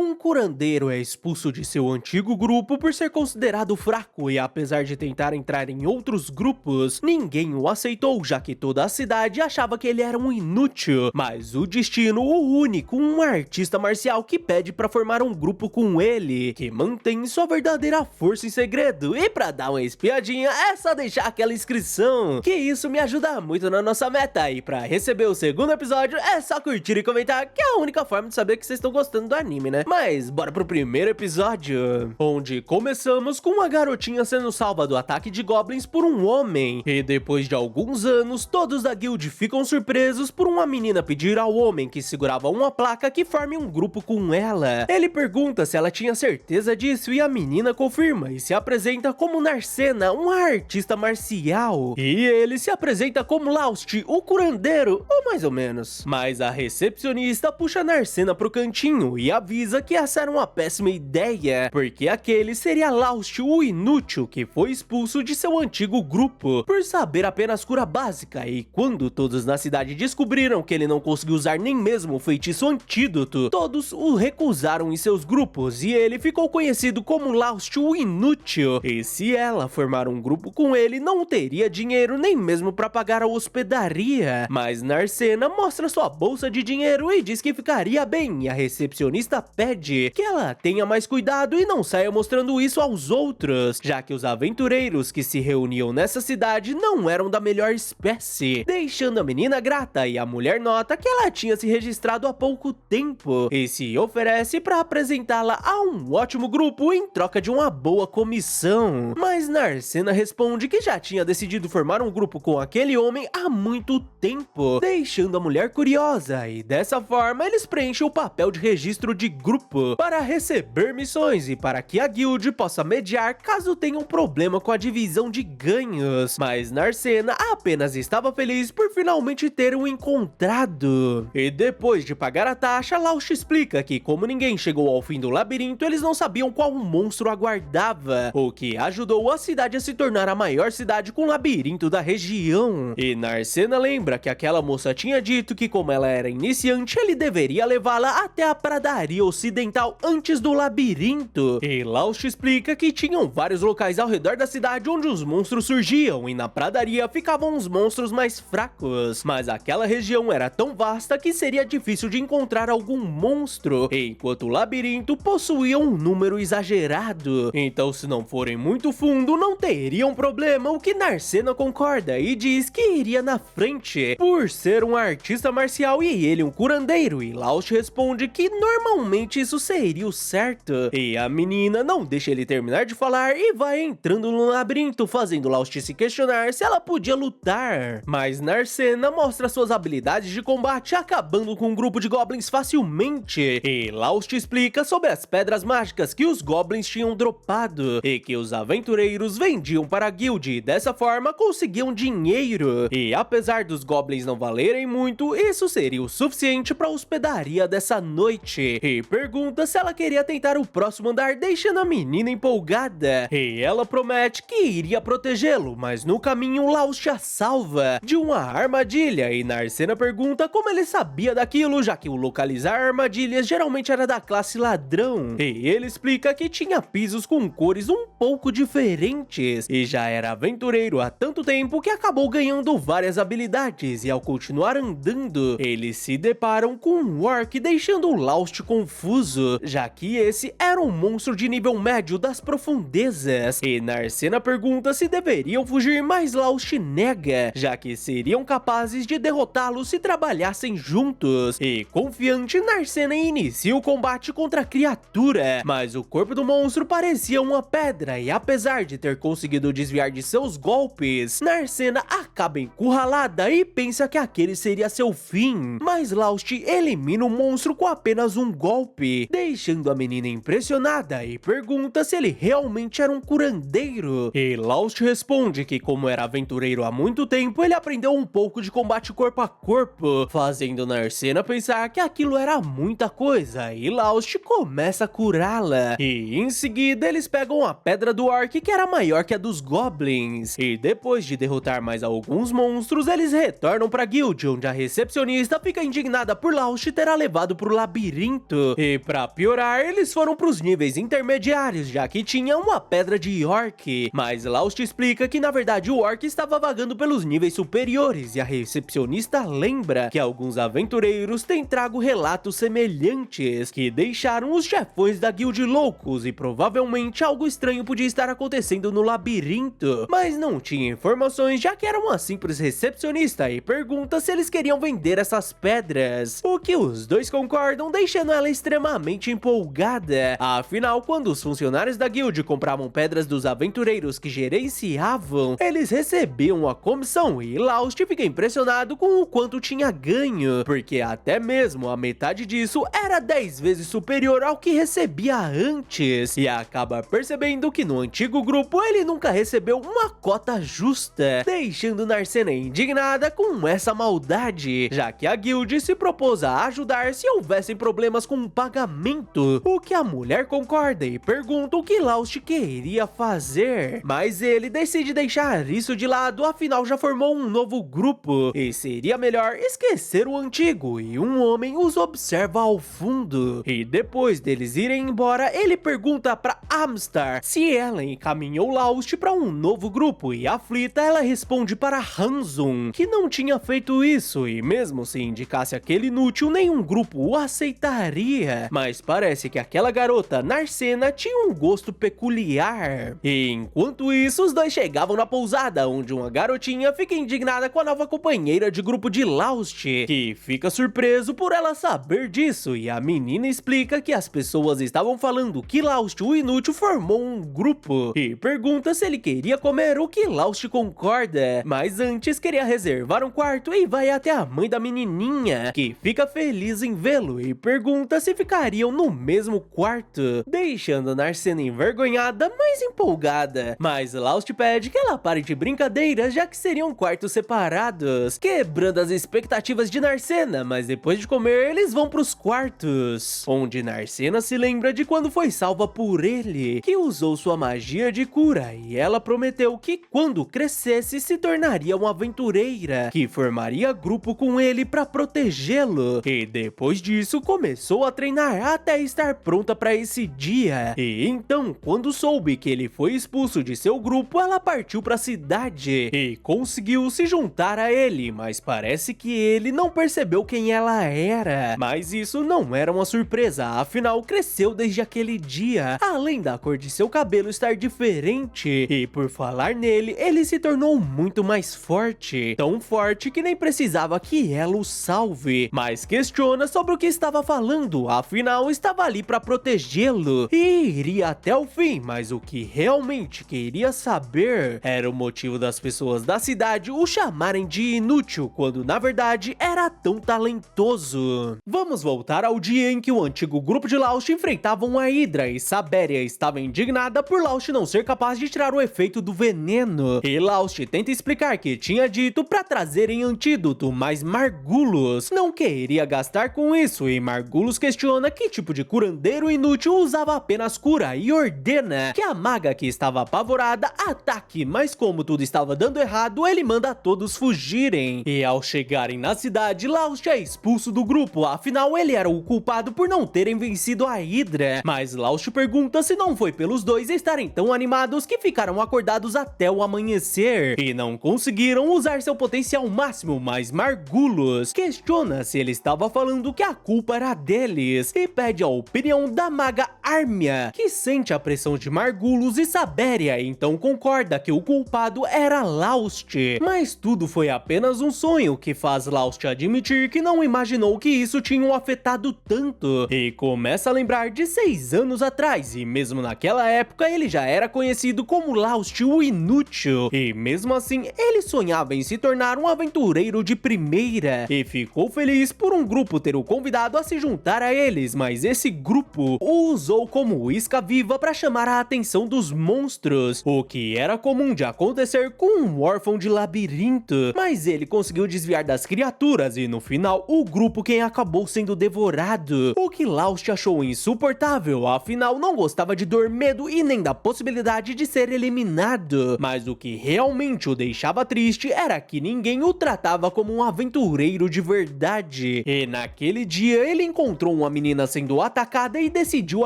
Um curandeiro é expulso de seu antigo grupo por ser considerado fraco e apesar de tentar entrar em outros grupos, ninguém o aceitou, já que toda a cidade achava que ele era um inútil. Mas o destino o une com um artista marcial que pede para formar um grupo com ele, que mantém sua verdadeira força em segredo. E para dar uma espiadinha, é só deixar aquela inscrição, que isso me ajuda muito na nossa meta. E para receber o segundo episódio, é só curtir e comentar, que é a única forma de saber que vocês estão gostando do anime, né? Mas bora pro primeiro episódio, onde começamos com uma garotinha sendo salva do ataque de goblins por um homem. E depois de alguns anos, todos da guild ficam surpresos por uma menina pedir ao homem que segurava uma placa que forme um grupo com ela. Ele pergunta se ela tinha certeza disso e a menina confirma e se apresenta como Narcena, uma artista marcial. E ele se apresenta como Laust, o curandeiro, ou mais ou menos. Mas a recepcionista puxa Narcena pro cantinho e avisa que essa era uma péssima ideia, porque aquele seria Laust, o inútil, que foi expulso de seu antigo grupo por saber apenas cura básica. E quando todos na cidade descobriram que ele não conseguiu usar nem mesmo o feitiço antídoto, todos o recusaram em seus grupos e ele ficou conhecido como Laust, o inútil. E se ela formar um grupo com ele, não teria dinheiro nem mesmo para pagar a hospedaria. Mas Narcena mostra sua bolsa de dinheiro e diz que ficaria bem, e a recepcionista pede que ela tenha mais cuidado e não saia mostrando isso aos outros, já que os aventureiros que se reuniam nessa cidade não eram da melhor espécie, deixando a menina grata, e a mulher nota que ela tinha se registrado há pouco tempo e se oferece para apresentá-la a um ótimo grupo em troca de uma boa comissão. Mas Narcena responde que já tinha decidido formar um grupo com aquele homem há muito tempo, deixando a mulher curiosa, e dessa forma eles preenchem o papel de registro de grupo para receber missões e para que a guild possa mediar caso tenha um problema com a divisão de ganhos. Mas Narcena apenas estava feliz por finalmente ter o encontrado. E depois de pagar a taxa, Laust explica que como ninguém chegou ao fim do labirinto, eles não sabiam qual monstro aguardava, o que ajudou a cidade a se tornar a maior cidade com labirinto da região. E Narcena lembra que aquela moça tinha dito que como ela era iniciante, ele deveria levá-la até a pradaria ocidental antes do labirinto. E Laust explica que tinham vários locais ao redor da cidade onde os monstros surgiam, e na pradaria ficavam os monstros mais fracos, mas aquela região era tão vasta que seria difícil de encontrar algum monstro, enquanto o labirinto possuía um número exagerado. Então, se não forem muito fundo, não teriam problema, o que Narcena concorda e diz que iria na frente, por ser um artista marcial e ele um curandeiro, e Laust responde que normalmente isso seria o certo. E a menina não deixa ele terminar de falar e vai entrando no labirinto, fazendo Laust se questionar se ela podia lutar. Mas Narcena mostra suas habilidades de combate, acabando com um grupo de goblins facilmente. E Laust explica sobre as pedras mágicas que os goblins tinham dropado e que os aventureiros vendiam para a guild, e dessa forma conseguiam dinheiro. E apesar dos goblins não valerem muito, isso seria o suficiente para a hospedaria dessa noite. E pergunta se ela queria tentar o próximo andar, deixando a menina empolgada. E ela promete que iria protegê-lo, mas no caminho Laust a salva de uma armadilha, e Narcena pergunta como ele sabia daquilo, já que o localizar armadilhas geralmente era da classe ladrão. E ele explica que tinha pisos com cores um pouco diferentes, e já era aventureiro há tanto tempo que acabou ganhando várias habilidades, e ao continuar andando, eles se deparam com um orc, deixando o Laust confuso, já que esse era um monstro de nível médio das profundezas. E Narcena pergunta se deveriam fugir, mas Laust nega, já que seriam capazes de derrotá-lo se trabalhassem juntos. E confiante, Narcena inicia o combate contra a criatura, mas o corpo do monstro parecia uma pedra, e apesar de ter conseguido desviar de seus golpes, Narcena acaba encurralada e pensa que aquele seria seu fim. Mas Laust elimina o monstro com apenas um golpe, deixando a menina impressionada e pergunta se ele realmente era um curandeiro. E Laust responde que como era aventureiro há muito tempo, ele aprendeu um pouco de combate corpo a corpo, fazendo Narcena pensar que aquilo era muita coisa, e Laust começa a curá-la. E em seguida eles pegam a pedra do orc, que era maior que a dos goblins, e depois de derrotar mais alguns monstros, eles retornam pra guild, onde a recepcionista fica indignada por Laust ter a levado pro labirinto. E E pra piorar, eles foram pros níveis intermediários, já que tinha uma pedra de orc. Mas Laust explica que na verdade o orc estava vagando pelos níveis superiores, e a recepcionista lembra que alguns aventureiros têm trago relatos semelhantes, que deixaram os chefões da guild loucos, e provavelmente algo estranho podia estar acontecendo no labirinto. Mas não tinha informações, já que era uma simples recepcionista, e pergunta se eles queriam vender essas pedras. O que os dois concordam, deixando ela extremamente empolgada. Afinal, quando os funcionários da guild compravam pedras dos aventureiros que gerenciavam, eles recebiam a comissão, e Laust fica impressionado com o quanto tinha ganho, porque até mesmo a metade disso era 10 vezes superior ao que recebia antes, e acaba percebendo que no antigo grupo ele nunca recebeu uma cota justa, deixando Narcena indignada com essa maldade, já que a guild se propôs a ajudar se houvessem problemas com o pagamento, o que a mulher concorda e pergunta o que Laust queria fazer, mas ele decide deixar isso de lado, afinal já formou um novo grupo, e seria melhor esquecer o antigo, e um homem os observa ao fundo, e depois deles irem embora, ele pergunta pra Amstar se ela encaminhou Laust para um novo grupo, e aflita ela responde para Hanzun que não tinha feito isso, e mesmo se indicasse aquele inútil, nenhum grupo o aceitaria, mas parece que aquela garota Narcena tinha um gosto peculiar. E enquanto isso, os dois chegavam na pousada, onde uma garotinha fica indignada com a nova companheira de grupo de Laust, que fica surpreso por ela saber disso, e a menina explica que as pessoas estavam falando que Laust, o inútil, formou um grupo, e pergunta se ele queria comer, o que Laust concorda, mas antes queria reservar um quarto e vai até a mãe da menininha, que fica feliz em vê-lo e pergunta se ficariam no mesmo quarto, deixando Narcena envergonhada, mas empolgada. Mas Laust pede que ela pare de brincadeiras, já que seriam quartos separados, quebrando as expectativas de Narcena, mas depois de comer, eles vão pros quartos, onde Narcena se lembra de quando foi salva por ele, que usou sua magia de cura, e ela prometeu que quando crescesse se tornaria uma aventureira, que formaria grupo com ele para protegê-lo, e depois disso começou a treinar até estar pronta para esse dia. E então, quando soube que ele foi expulso de seu grupo, ela partiu para a cidade e conseguiu se juntar a ele, mas parece que ele não percebeu quem ela era. Mas isso não era uma surpresa, afinal cresceu desde aquele dia, além da cor de seu cabelo estar diferente, e por falar nele, ele se tornou muito mais forte, tão forte que nem precisava que ela o salve, mas questiona sobre o que estava falando, afinal estava ali para protegê-lo, e iria até o fim, mas o que realmente queria saber era o motivo das pessoas da cidade o chamarem de inútil, quando na verdade era tão talentoso. Vamos voltar ao dia em que o antigo grupo de Laust enfrentavam a Hydra, e Saberia estava indignada por Laust não ser capaz de tirar o efeito do veneno, e Laust tenta explicar que tinha dito para trazerem antídoto, mas Margulos não queria gastar com isso, e Margulos questiona que tipo de curandeiro inútil usava apenas cura, e ordena que a maga, que estava apavorada, ataque, mas como tudo estava dando errado, ele manda todos fugirem, e ao chegarem na cidade, Laust é expulso do grupo, afinal ele era o culpado por não terem vencido a Hydra, mas Laust pergunta se não foi pelos dois estarem tão animados que ficaram acordados até o amanhecer, e não conseguiram usar seu potencial máximo, mas Margulos questiona se ele estava falando que a culpa era deles, e pede a opinião da maga Armia, que sente a pressão de Margulos e Saberia, então concorda que o culpado era Laust, mas tudo foi apenas um sonho, que faz Laust admitir que não imaginou que isso tinha o afetado tanto, e começa a lembrar de 6 anos atrás, e mesmo naquela época ele já era conhecido como Laust o Inútil, e mesmo assim ele sonhava em se tornar um aventureiro de primeira, e ficou feliz por um grupo ter o convidado a se juntar a eles, mas esse grupo o usou usou como isca viva para chamar a atenção dos monstros, o que era comum de acontecer com um órfão de labirinto, mas ele conseguiu desviar das criaturas e no final o grupo quem acabou sendo devorado, o que Laust achou insuportável, afinal não gostava de dor, medo e nem da possibilidade de ser eliminado, mas o que realmente o deixava triste era que ninguém o tratava como um aventureiro de verdade, e naquele dia ele encontrou uma menina sendo atacada e decidiu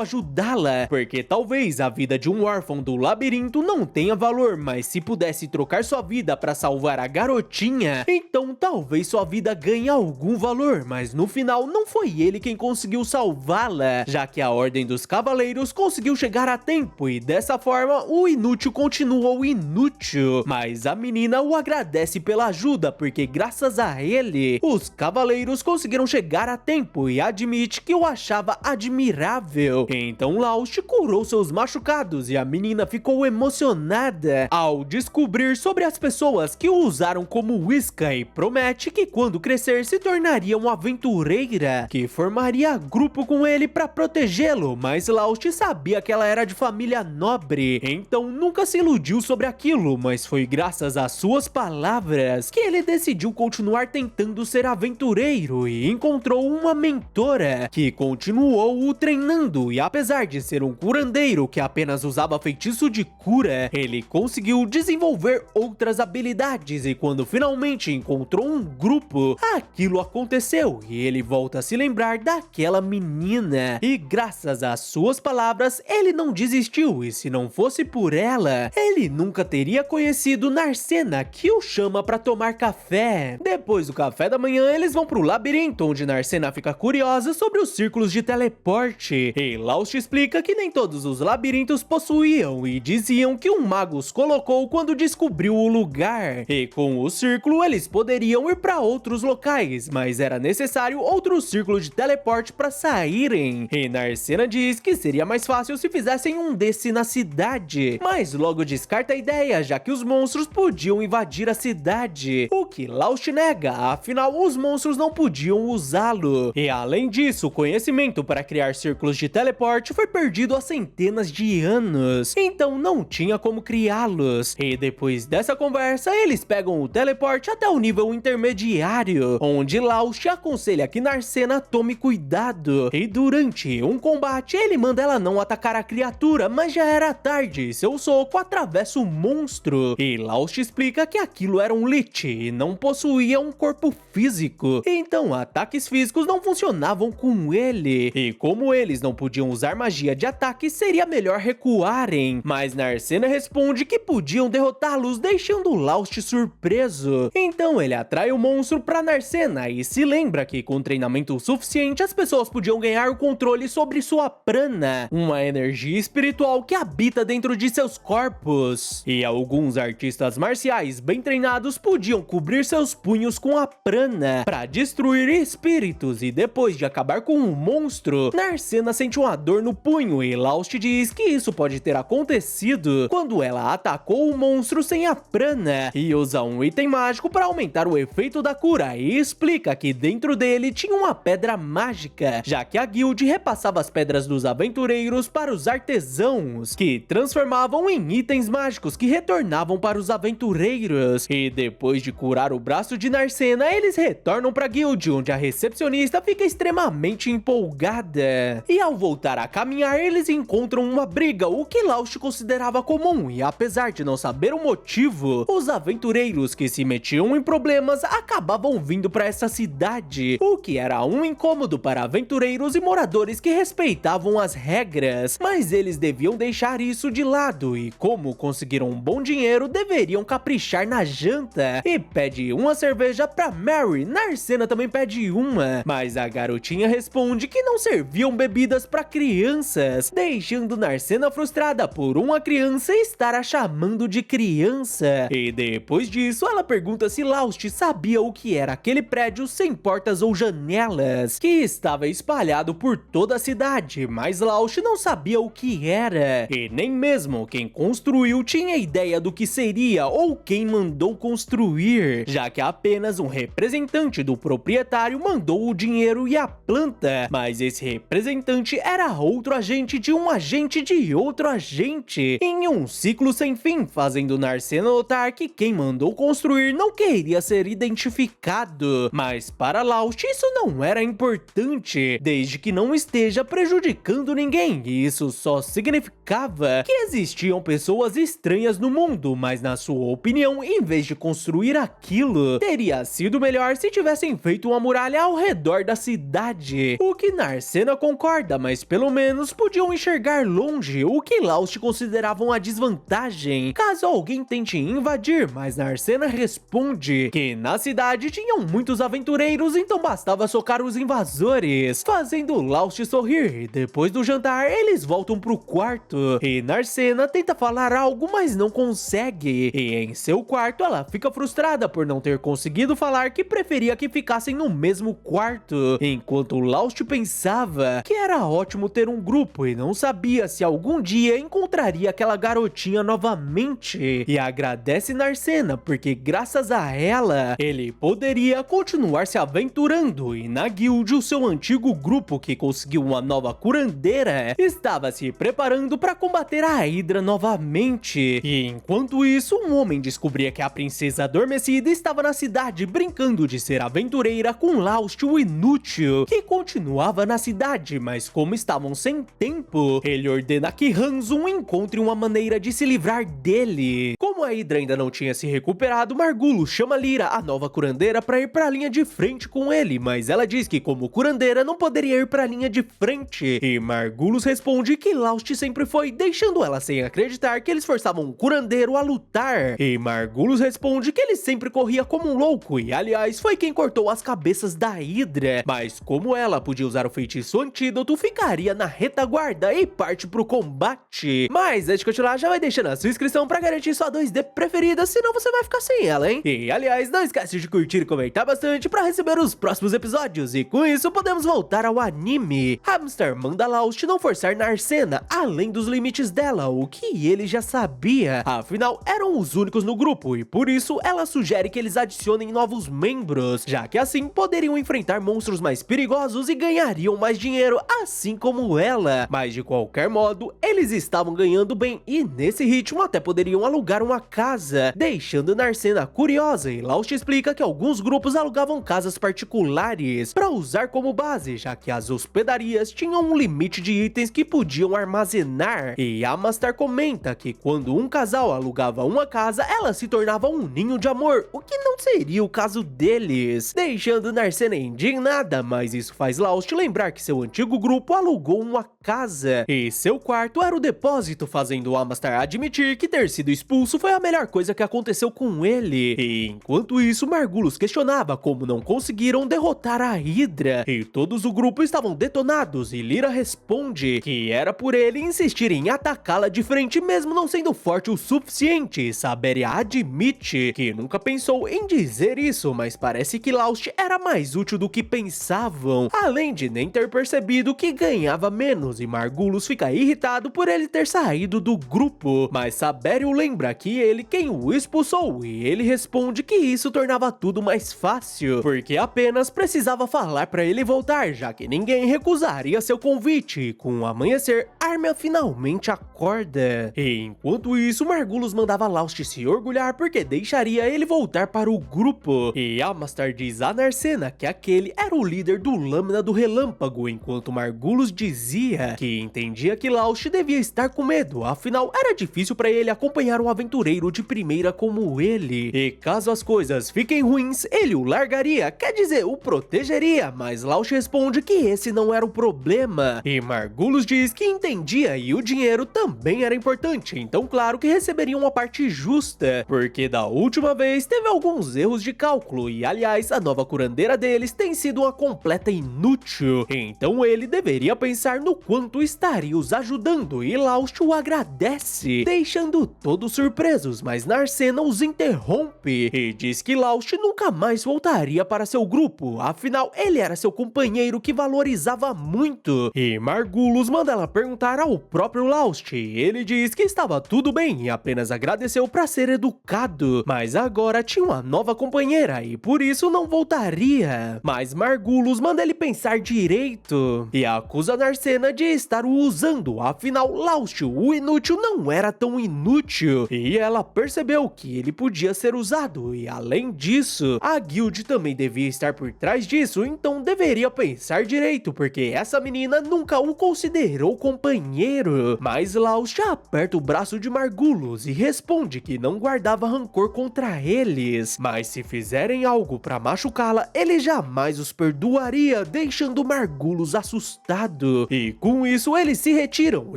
ajudá-la, porque talvez a vida de um órfão do labirinto não tenha valor, mas se pudesse trocar sua vida para salvar a garotinha, então talvez sua vida ganhe algum valor, mas no final não foi ele quem conseguiu salvá-la, já que a Ordem dos Cavaleiros conseguiu chegar a tempo e dessa forma o inútil continuou inútil, mas a menina o agradece pela ajuda porque graças a ele, os cavaleiros conseguiram chegar a tempo e admite que o achava admirável. Então Laust curou seus machucados e a menina ficou emocionada ao descobrir sobre as pessoas que o usaram como isca e promete que quando crescer se tornaria uma aventureira que formaria grupo com ele para protegê-lo, mas Laust sabia que ela era de família nobre, então nunca se iludiu sobre aquilo, mas foi graças às suas palavras que ele decidiu continuar tentando ser aventureiro e encontrou uma mentora que continuou o treinando, e apesar de ser um curandeiro que apenas usava feitiço de cura, ele conseguiu desenvolver outras habilidades e quando finalmente encontrou um grupo, aquilo aconteceu e ele volta a se lembrar daquela menina e graças às suas palavras ele não desistiu e se não fosse por ela, ele nunca teria conhecido Narcena, que o chama para tomar café. Depois do café da manhã eles vão pro labirinto onde Narcena fica curiosa sobre os círculos de teleporte e Laust explica que nem todos os labirintos possuíam e diziam que um mago os colocou quando descobriu o lugar e com o círculo eles poderiam ir para outros locais, mas era necessário outro círculo de teleporte para saírem e Narcena diz que seria mais fácil se fizessem um desse na cidade, mas logo descarta a ideia já que os monstros podiam invadir a cidade, o que Laust nega, afinal os monstros não podiam usá-lo e além disso o conhecimento para criar círculos de teleporte foi perdido há centenas de anos, então não tinha como criá-los e depois dessa conversa eles pegam o teleporte até o nível intermediário, onde Laust aconselha que Narcena tome cuidado e durante um combate ele manda ela não atacar a criatura, mas já era tarde, seu soco atravessa o monstro e Laust explica que aquilo era um Lich e não possuía um corpo físico, então ataques físicos não funcionavam com ele e como eles não podiam usar magia de ataque seria melhor recuarem, mas Narcena responde que podiam derrotá-los deixando Laust surpreso, então ele atrai o monstro para Narcena e se lembra que com treinamento suficiente as pessoas podiam ganhar o controle sobre sua prana, uma energia espiritual que habita dentro de seus corpos, e alguns artistas marciais bem treinados podiam cobrir seus punhos com a prana para destruir espíritos e depois de acabar com o monstro, Narcena sente uma dor no punho e Laust diz que isso pode ter acontecido quando ela atacou o monstro sem a prana e usa um item mágico para aumentar o efeito da cura e explica que dentro dele tinha uma pedra mágica, já que a guild repassava as pedras dos aventureiros para os artesãos, que transformavam em itens mágicos que retornavam para os aventureiros, e depois de curar o braço de Narcena, eles retornam para a guild, onde a recepcionista fica extremamente empolgada, e ao voltar a caminhar, eles encontram uma briga, o que Laust considerava comum, e apesar de não saber o motivo, os aventureiros que se metiam em problemas acabavam vindo para essa cidade, o que era um incômodo para aventureiros e moradores que respeitavam as regras, mas eles deviam deixar isso de lado e como conseguiram um bom dinheiro, deveriam caprichar na janta, e pede uma cerveja pra Mary. Narcena também pede uma, mas a garotinha responde que não serviam bebidas para crianças, deixando Narcena frustrada por uma criança estar a chamando de criança, e depois disso ela pergunta se Laust sabia o que era aquele prédio sem portas ou janelas, que estava espalhado por toda a cidade, mas Laust não sabia o que era, e nem mesmo quem construiu tinha ideia do que seria ou quem mandou construir, já que apenas um representante do proprietário mandou o dinheiro e a planta, mas esse representante era outro agente de um agente de outro agente, em um ciclo sem fim, fazendo Narcena notar que quem mandou construir não queria ser identificado. Mas para Laust isso não era importante, desde que não esteja prejudicando ninguém, e isso só significava que existiam pessoas estranhas no mundo, mas na sua opinião, em vez de construir aquilo, teria sido melhor se tivessem feito uma muralha ao redor da cidade. O que Narcena concorda, mas pelo menos podiam enxergar longe, o que Laust considerava uma desvantagem caso alguém tente invadir, mas Narcena responde que na cidade tinham muitos aventureiros, então bastava socar os invasores, fazendo Laust sorrir. E depois do jantar, eles voltam pro quarto e Narcena tenta falar algo, mas não consegue. E em seu quarto, ela fica frustrada por não ter conseguido falar que preferia que ficassem no mesmo quarto, enquanto Laust pensava que era ótimo ter um grupo e não sabia se algum dia encontraria aquela garotinha novamente. E agradece Narcena porque graças a ela, ele poderia continuar se aventurando, e na guild o seu antigo grupo que conseguiu uma nova curandeira estava se preparando para combater a Hydra novamente. E enquanto isso, um homem descobria que a princesa adormecida estava na cidade brincando de ser aventureira com Laust, o inútil, que continuava na cidade, mas como estavam sem tempo, ele ordena que Hanzo encontre uma maneira de se livrar dele. Como a Hydra ainda não tinha se recuperado, Margulo chama Lyra, a nova curandeira, para ir para a linha de frente com ele, mas ela diz que como curandeira não poderia ir para a linha de frente, e Margulos responde que Laust sempre foi, deixando ela sem acreditar que eles forçavam um curandeiro a lutar. E Margulos responde que ele sempre corria como um louco, e aliás foi quem cortou as cabeças da Hydra, mas como ela podia usar o feitiço antídoto, ficaria na retaguarda e parte pro combate. Mas antes de continuar, já vai deixando a sua inscrição para garantir sua 2D preferida, senão você vai ficar sem ela, hein? E aliás, não esquece de curtir e comentar bastante para receber os próximos episódios, e com isso podemos voltar ao anime. Hamster manda Laust não forçar Narcena além dos limites dela, o que ele já sabia, afinal eram os únicos no grupo, e por isso ela sugere que eles adicionem novos membros, já que assim poderiam enfrentar monstros mais perigosos e ganhariam mais dinheiro, assim como ela. Mas de qualquer modo, eles estavam ganhando bem, e nesse ritmo até poderiam alugar uma casa, deixando Narcena curiosa, e Laust explica que alguns grupos alugavam casas particulares para usar como base, já que as hospedarias tinham um limite de itens que podiam armazenar. E Amastar comenta que quando um casal alugava uma casa, ela se tornava um ninho de amor, o que não seria o caso deles, deixando Narcena indignada, mas isso faz Laust lembrar que seu antigo grupo alugou uma casa, e seu quarto era o depósito, fazendo Amastar admitir que ter sido expulso foi a melhor coisa que aconteceu com ele. E enquanto isso, Margulos questionava como não conseguiram derrotar a Hydra, e todos o grupo estavam detonados, e Lyra responde que era por ele insistir em atacá-la de frente mesmo não sendo forte o suficiente. Saberia admite que nunca pensou em dizer isso, mas parece que Laust era mais útil do que pensavam, além de nem ter percebido que ganhava menos, e Margulos fica irritado por ele ter saído do grupo, mas Saberio lembra que ele quem o expulsou, e ele responde que isso tornava tudo mais fácil, porque apenas precisava falar pra ele voltar, já que ninguém recusaria seu convite. E com o amanhecer, Armia finalmente acorda. E enquanto isso, Margulos mandava Laust se orgulhar porque deixaria ele voltar para o grupo, e Amastar diz a Narcena que aquele era o líder do Lâmina do Relâmpago, enquanto Margulos dizia que entendia que Laust devia estar com medo, afinal era difícil para ele acompanhar um aventureiro de primeira como ele, e caso as coisas fiquem ruins, ele o largaria, quer dizer, o protegeria, mas Laust responde que esse não era o problema, e Margulos diz que entendia e o dinheiro também era importante, então claro que receberiam uma parte justa, porque da última vez teve alguns erros de cálculo, e aliás, a nova curandeira deles tem sido uma completa inútil, então ele deveria pensar no quanto estaria os ajudando, e Laust o agradece, deixando todos surpresos, mas Narcena os interrompe e diz que Laust nunca mais voltaria para seu grupo, afinal ele era seu companheiro que valorizava muito, e Margulos manda ela perguntar machucar ao próprio Laust. Ele diz que estava tudo bem e apenas agradeceu pra ser educado, mas agora tinha uma nova companheira e por isso não voltaria. Mas Margulis manda ele pensar direito e acusa Narcena de estar o usando, afinal Laust, o inútil, não era tão inútil e ela percebeu que ele podia ser usado e além disso, a guild também devia estar por trás disso, então deveria pensar direito, porque essa menina nunca o considerou companheiro. Mas Laust aperta o braço de Margulis e responde que não guardava rancor contra eles, mas se fizerem algo pra machucá-la, ele jamais os perdoaria, deixando Margulis assustado. E com isso eles se retiram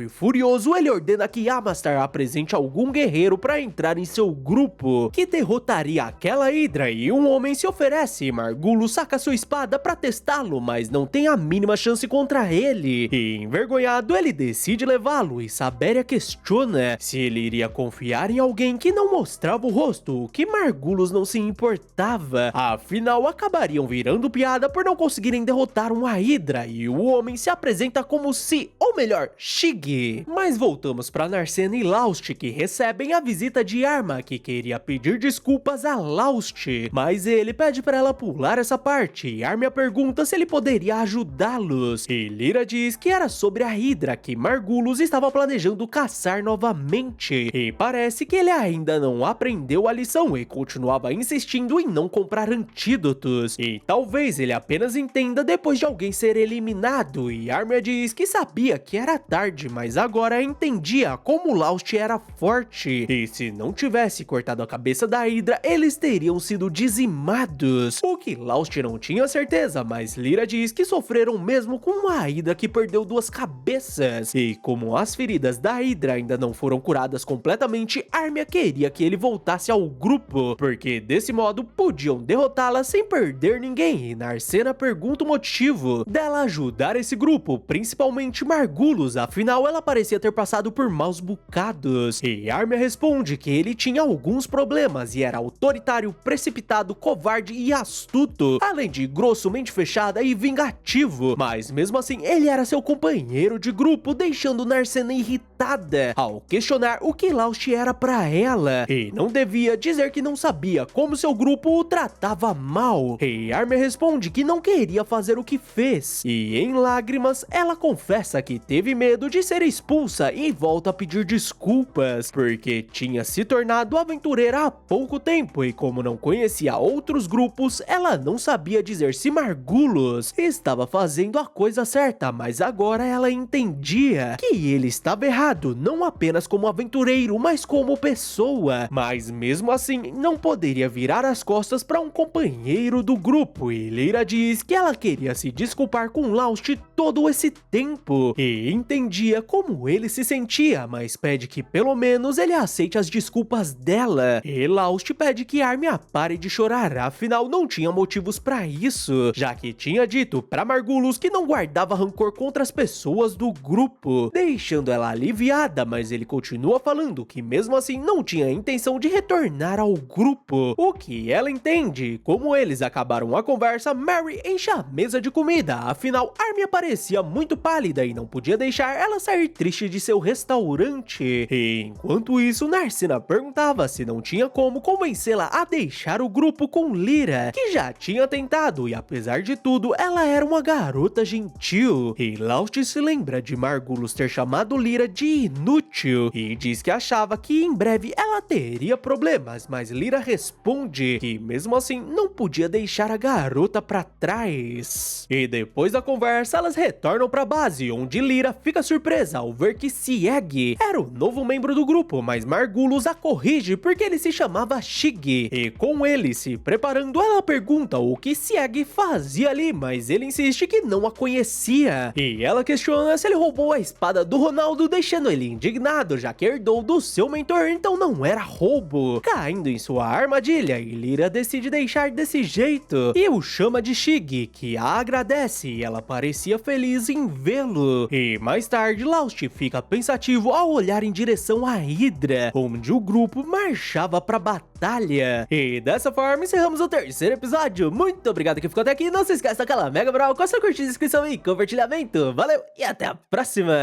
e furioso ele ordena que Amistar apresente algum guerreiro pra entrar em seu grupo, que derrotaria aquela Hydra, e um homem se oferece. Margulis saca sua espada pra testá-lo, mas não tem a mínima chance contra ele. E envergonhado ele decide levá-lo e Saberia questiona se ele iria confiar em alguém que não mostrava o rosto, o que Margulis não se importava. Afinal, acabariam virando piada por não conseguirem derrotar uma Hydra e o homem se apresenta como si, ou melhor, Shig. Mas voltamos pra Narcena e Laust, que recebem a visita de Arma, que queria pedir desculpas a Laust, mas ele pede pra ela pular essa parte e Arma pergunta se ele poderia ajudá-los. E Lyra diz que era sobre a Hydra que Margulis estava planejando caçar novamente, e parece que ele ainda não aprendeu a lição e continuava insistindo em não comprar antídotos, e talvez ele apenas entenda depois de alguém ser eliminado. E Arma diz que sabia que era tarde, mas agora entendia como Laust era forte, e se não tivesse cortado a cabeça da Hydra, eles teriam sido dizimados, o que Laust não tinha certeza, mas Lyra diz que sofreram mesmo com uma Hydra que perdeu 2 cabeças, e como as feridas da Hydra ainda não foram curadas completamente, Armia queria que ele voltasse ao grupo, porque desse modo podiam derrotá-la sem perder ninguém, e Narcena pergunta o motivo dela ajudar esse grupo, principalmente Margulis, afinal ela parecia ter passado por maus bocados, e Armia responde que ele tinha alguns problemas e era autoritário, precipitado, covarde e astuto, além de grosso, mente fechada e vingativo, mas mesmo assim ele era seu companheiro de grupo, deixando Narcena irritada ao questionar o que Laust era pra ela, e não devia dizer que não sabia como seu grupo o tratava mal. E Armia responde que não queria fazer o que fez, e em lágrimas ela confessa que teve medo de ser expulsa e volta a pedir desculpas, porque tinha se tornado aventureira há pouco tempo e como não conhecia outros grupos, ela não sabia dizer se Margulis estava fazendo a coisa certa, mas agora ela entendia que ele estava errado, não apenas como aventureiro, mas como pessoa, mas mesmo assim não poderia virar as costas para um companheiro do grupo, e Lyra diz que ela queria se desculpar com Laust todo esse tempo, e entendia como ele se sentia, mas pede que pelo menos ele aceite as desculpas dela, e Laust pede que Armia pare de chorar, afinal não tinha motivos para isso, já que tinha dito para Margulis que não guardava rancor contra as pessoas do grupo, deixando ela aliviada, mas ele continua falando que mesmo assim não tinha intenção de retornar ao grupo, o que ela entende. Como eles acabaram a conversa, Mary enche a mesa de comida, afinal Armia parecia muito pálida e não podia deixar ela sair triste de seu restaurante, e enquanto isso Narcena perguntava se não tinha como convencê-la a deixar o grupo com Lyra, que já tinha tentado, e apesar de tudo ela era uma garota gentil, e Laust se lembra de Margulis ter chamado Lyra de inútil, e diz que achava que em breve ela teria problemas, mas Lyra responde que mesmo assim não podia deixar a garota pra trás. E depois da conversa elas retornam pra base, onde Lyra fica surpresa ao ver que Sieg era o novo membro do grupo, mas Margulis a corrige porque ele se chamava Shig, e com ele se preparando ela pergunta o que Sieg fazia ali, mas ele insiste que não a conhecia, e ela questiona se ele roubou a espada do Ronaldo, deixando ele indignado, já que herdou do seu mentor, então não era roubo, caindo em sua armadilha, e Lyra decide deixar desse jeito, e o chama de Shig, que a agradece, e ela parecia feliz em vê-lo, e mais tarde Laust fica pensativo ao olhar em direção à Hydra, onde o grupo marchava pra batalha, e dessa forma encerramos o 3º episódio. Muito obrigado que ficou até aqui, não se esqueça daquela mega moral com a sua curtida, inscrição e compartilhamento, valeu e até a próxima!